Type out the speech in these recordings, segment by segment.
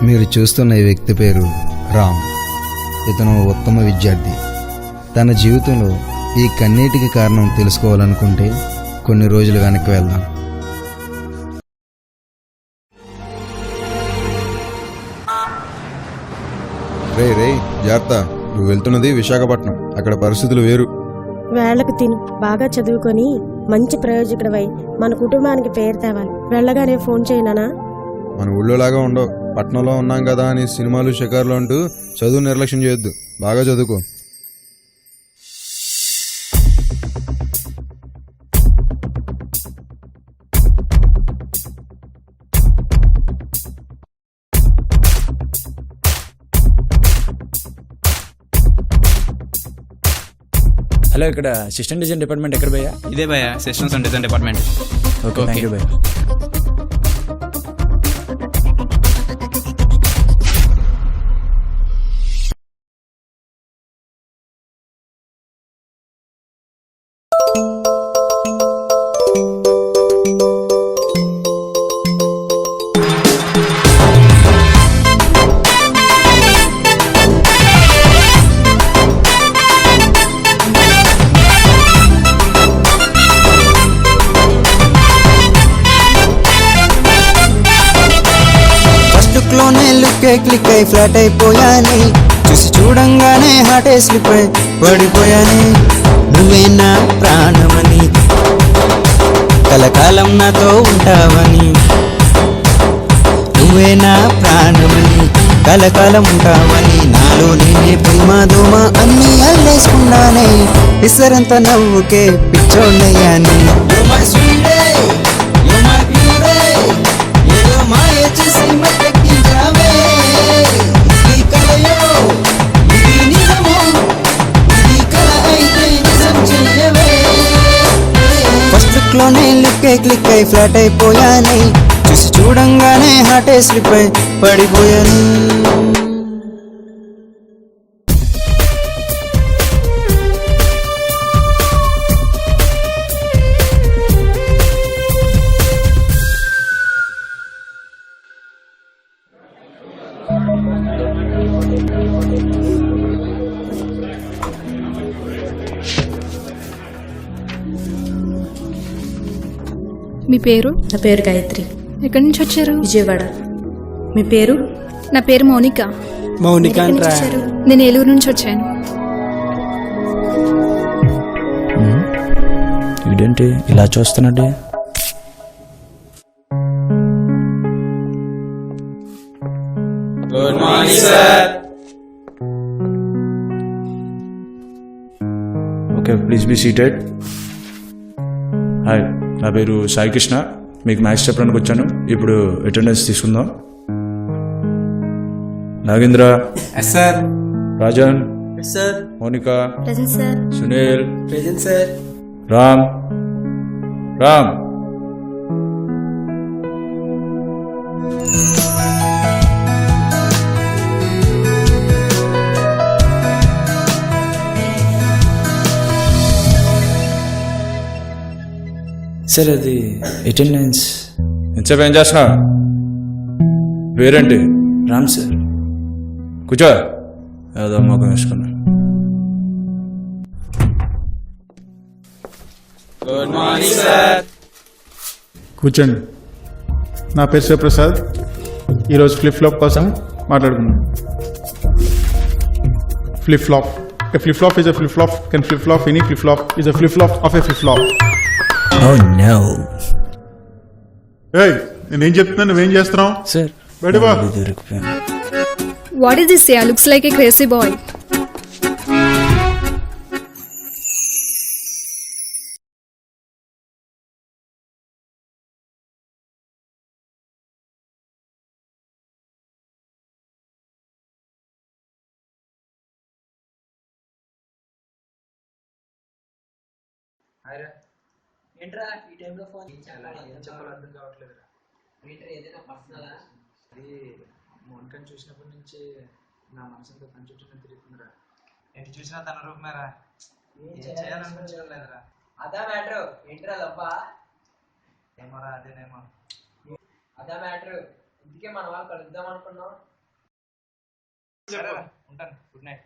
మీరు చూస్తున్న ఈ వ్యక్తి పేరు రామ్. ఇతను ఉత్తమ విద్యార్థి. తన జీవితంలో ఈ కన్నీటికి కారణం తెలుసుకోవాలనుకుంటే కొన్ని రోజులు వెనక్కి వెళ్దాం. రే జాగ్రత్త, నువ్వు వెళ్తున్నది విశాఖపట్నం. అక్కడ పరిస్థితులు వేరు. వేళ్లకు తిని బాగా చదువుకొని మంచి ప్రయోజకుడివై మన కుటుంబానికి పేరు తేవాలి. వెళ్ళగానే ఫోన్ చేయనా? మన ఊళ్ళో లాగా ఉండవు. పట్నంలో ఉన్నాం కదా అని సినిమాలు షికార్లు అంటూ చదువు నిర్లక్ష్యం చేయొద్దు. బాగా చదువుకో. హలో, ఇక్కడ సిస్టమ్ డిజైన్ డిపార్ట్మెంట్ ఎక్కడ భయ్యా? ఇదే భయ్యా, systems and design department. Okay, thank you భయ్యా. క్లిక్ అయి ఫ్లాట్ అయిపోయాని, చూసి చూడంగానే హార్టే స్లిప్ అయి పడిపోయాని. నువ్వే నా ప్రాణమని, కలకాలం నాతో ఉంటావని. నువ్వే నా ప్రాణమని, కలకాలం ఉంటావని. నాలో నేనే ప్రేమ దోమ అన్ని అల్లేసుకున్నానే. ఇసరంత నవ్వుకే పిచ్చోళ్ళయ్యాని. లోనే క్లిక్ అయి ఫ్లాట్ అయిపోయాని, చూసి చూడంగానే హార్టే స్లిప్ అయి పడిపోయాను. మీ పేరు? నా పేరు గాయత్రి. ఎక్కడి నుంచి వచ్చారు? విజయవాడ. మీ పేరు? నా పేరు మౌనిక. నేను ఏలూరు నుంచి వచ్చాను. ఇదేంటి ఇలా చూస్తున్నాడు? Good morning sir. Okay, please be seated. Hi, నా పేరు సాయి కృష్ణ. మీకు మ్యాథ్స్ చెప్పడానికి వచ్చాను. ఇప్పుడు అటెండెన్స్ తీసుకుందాం. Nagendra, sir. Rajan, sir. Mounika, present sir. Sunil, present sir. Ram. Sir, అది అటెండెన్స్. ఎంతసేపు ఏం చేస్తున్నా? పేరేంటి? రామ్ సార్. కూర్చో. ఏదో మొఖం వేసుకున్నా. Good morning sir. కూర్చోండి. నా పేరు శివప్రసాద్. ఈరోజు ఫ్లిప్ ఫ్లాప్ కోసం మాట్లాడుకున్నాం. Flip flop. A flip flop is a flip flop. Can flip flop any flip flop is a flip flop of a flip flop. Oh no. ఏయ్, నేనేం చెప్తున్నా, నువ్వేం చేస్తున్నావు? Sir, బయటవా. What is this? Yeah, looks like a crazy boy. ఏంట్రా ఈ టైంలో phone చెప్పాలి అర్థం కావట్లేదురా. ఏదైనా పర్సనలా? అది మోనికని చూసినప్పటి నుంచి నా మనసుతో తన చుట్టూ తిరుగుతుందిరా. ఎటు చూసినా తన రూపమేరా. ఏం చేయాలనిపించడం లేదురా. అదా మ్యాటర్. ఏంట్రా లవ్వా? ఏమోరా, అదేనేమో. అదా మ్యాటర్. ఇందుకే మన వాళ్ళు కలుద్దాం అనుకున్నాం. ఉంటాను, గుడ్ నైట్.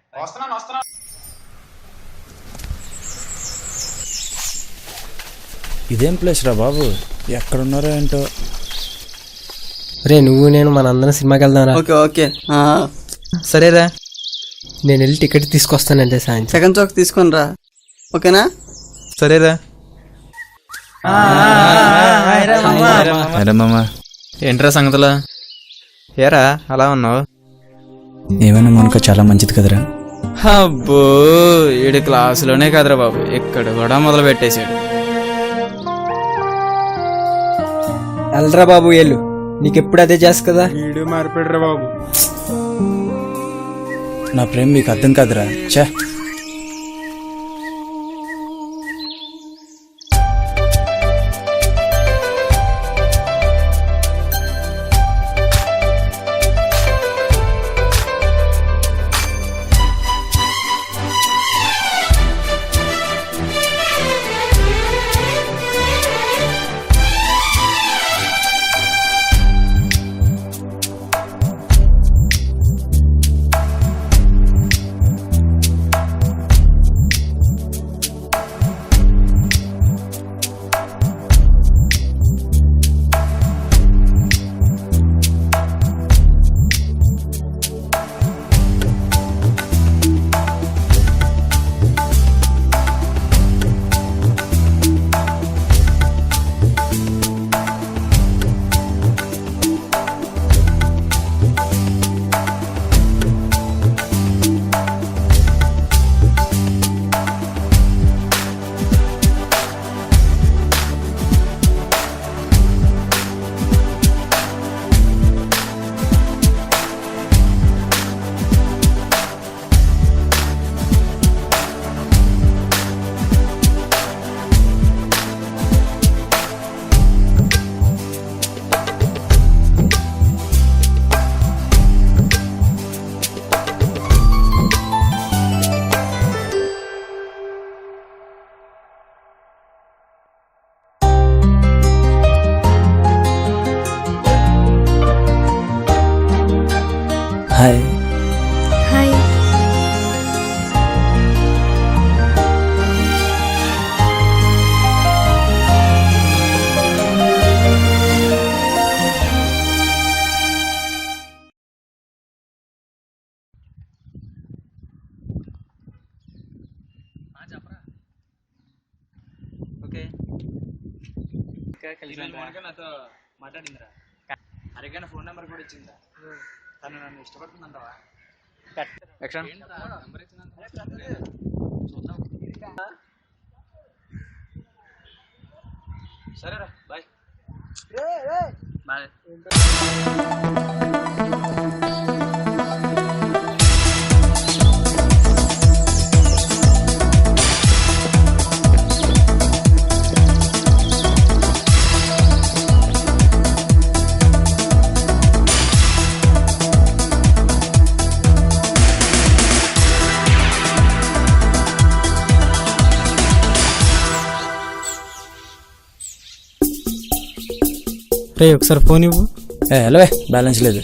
ఇదేం ప్లేస్ రా బాబు, ఎక్కడున్నారో ఏంటో. రే నువ్వు నేను మనందరం సినిమాకి వెళ్దాం రా. ఓకే ఓకే సరేరా, నేను వెళ్ళి టికెట్ తీసుకొస్తానంటే సాయంత్రం. సెకండ్ చౌక్ తీసుకొని రా, ఓకేనా? సరేరా. అరే మామ, ఏంట్రా సంగతులు? ఏరా అలా ఉన్నావు? ఏమైనా మనకు చాలా మంచిది కదరా. అబ్బో ఈడు క్లాసులోనే కదరా బాబు, ఇక్కడ కూడా మొదలు పెట్టేశాడు. వెళ్ళరా బాబు వెళ్ళు, నీకెప్పుడు అదే చేస్తా కదా. వీడు మారిపోయాడు బాబు. నా ప్రేమ మీకు అర్థం కాదురా. చే హాయ్. హాయ్. చెప్పరా. ఓకే, నాతో మాట్లాడిందిరా. అరిగైనా ఫోన్ నెంబర్ కూడా ఇచ్చిందిరా. తను నన్ను ఇష్టపడుతుందంటావా? సరేరా, బాయ్. బాయ్. రే ఒకసారి ఫోన్ ఇవ్వు. హలో, బ్యాలెన్స్ లేదు.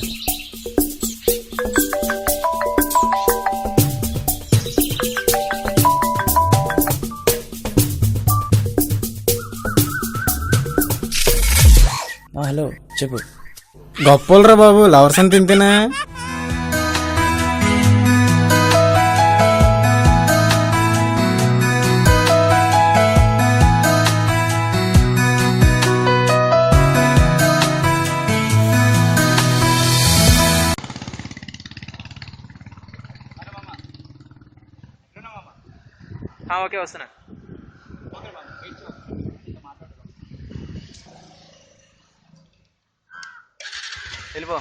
హలో చెప్పు. గొప్పలరా బాబు, లవర్స్ అని తింటేనా? ఓకే, వస్తున్నా. వెళ్ళిపో.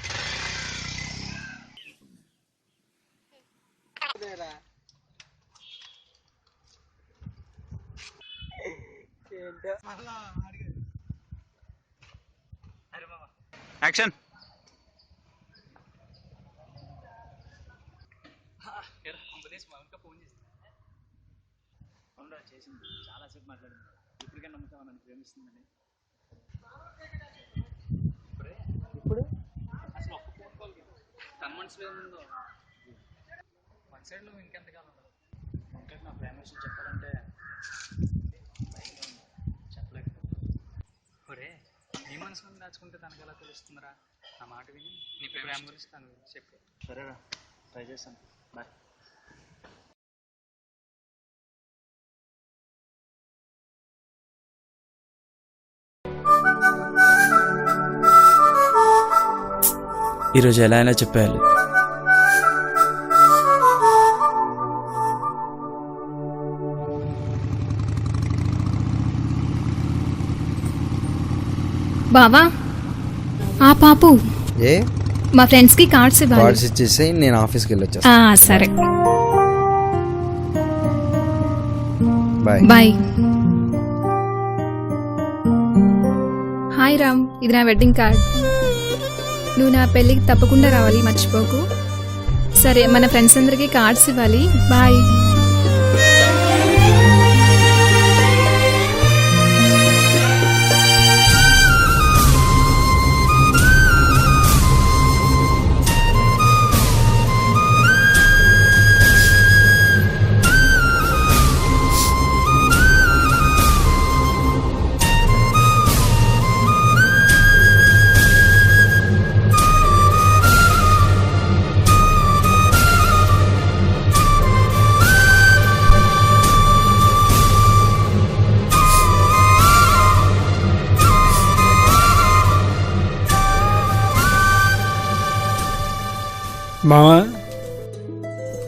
యాక్షన్. ఫోన్ చేసింది, చాలాసేపు మాట్లాడింది. ఇప్పటికే నమ్ముతావా నన్ను ప్రేమిస్తుందని? ఇప్పుడు అసలు ఒక్క ఫోన్ కాల్ తన మనసులో ఏముందో వన్ సైడ్లో ఇంకెంతకాలం ఉండదు. మొక్కకి నా ప్రేమ విషయం చెప్పాలంటే చెప్పలేకపోతున్నాను. ఒరే, నీ మనసు మీద దాచుకుంటే తనకు ఎలా తెలుస్తుందిరా? నా మాట విని నీ ప్రేమ గురించి తను చెప్పు. సరేరా, ట్రై చేస్తాను. బాయ్. ఈరోజు ఎలా అయినా చెప్పేయాలి. బావా, ఆ పాపు ఏ మా ఫ్రెండ్స్ కి కార్డ్స్ ఇవ్వాలి. కార్డ్స్ ఇచ్చేసి నేను ఆఫీస్కి వెళ్ళొచ్చా. సరే, బాయ్. బాయ్. హాయ్ రామ్, ఇది నా వెడ్డింగ్ కార్డ్. నువ్వు నా పెళ్ళికి తప్పకుండా రావాలి, మర్చిపోకు. సరే, మన ఫ్రెండ్స్ అందరికీ కార్డ్స్ ఇవ్వాలి. బాయ్. మావా,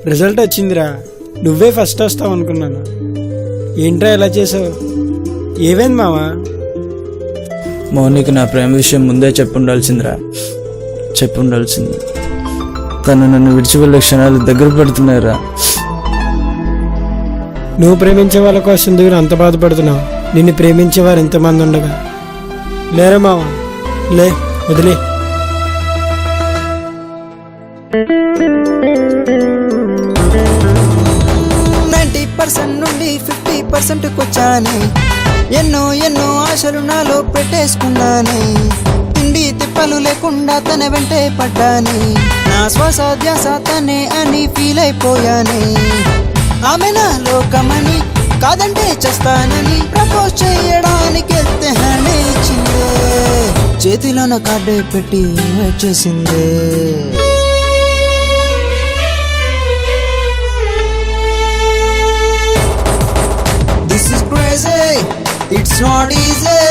రిజల్ట్ వచ్చిందిరా. నువ్వే ఫస్ట్ వస్తావు అనుకున్నాను. ఏంట్రా ఇలా చేసావు? ఏమైంది మావా? మౌనికి నా ప్రేమ విషయం ముందే చెప్పుండాల్సిందిరా, చెప్పుండాల్సింది. తను నన్ను విడిచిపెళ్ళే క్షణాలు దగ్గర పడుతున్నాయిరా. నువ్వు ప్రేమించే వాళ్ళ కోసం దగ్గర అంత బాధపడుతున్నావు. నిన్ను ప్రేమించేవారు ఎంతమంది ఉండగా. లేరా మావా, లే, వదిలే. 90% నుండి 50% కొచ్చానే. ఎన్నో ఎన్నో ఆశలు నాలో పెట్టేసుకున్నానే. తిండి తిప్పలు లేకుండా తన వెంటే పడ్డానే. నా శ్వాస ధ్యాస తనే అని ఫీల్ అయిపోయానే. ఆమె నా లోకమని కాదంటే చేస్తానని ప్రపోజ్ చేయడానికి వెళ్తే హ్యాండే ఇచ్చిందే. చేతిలోన కార్డే పెట్టి వెయిట్ చేసిందే. It's not easy.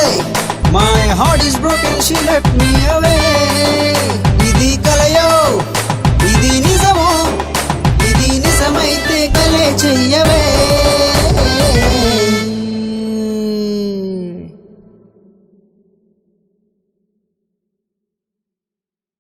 My heart is broken. She left me away.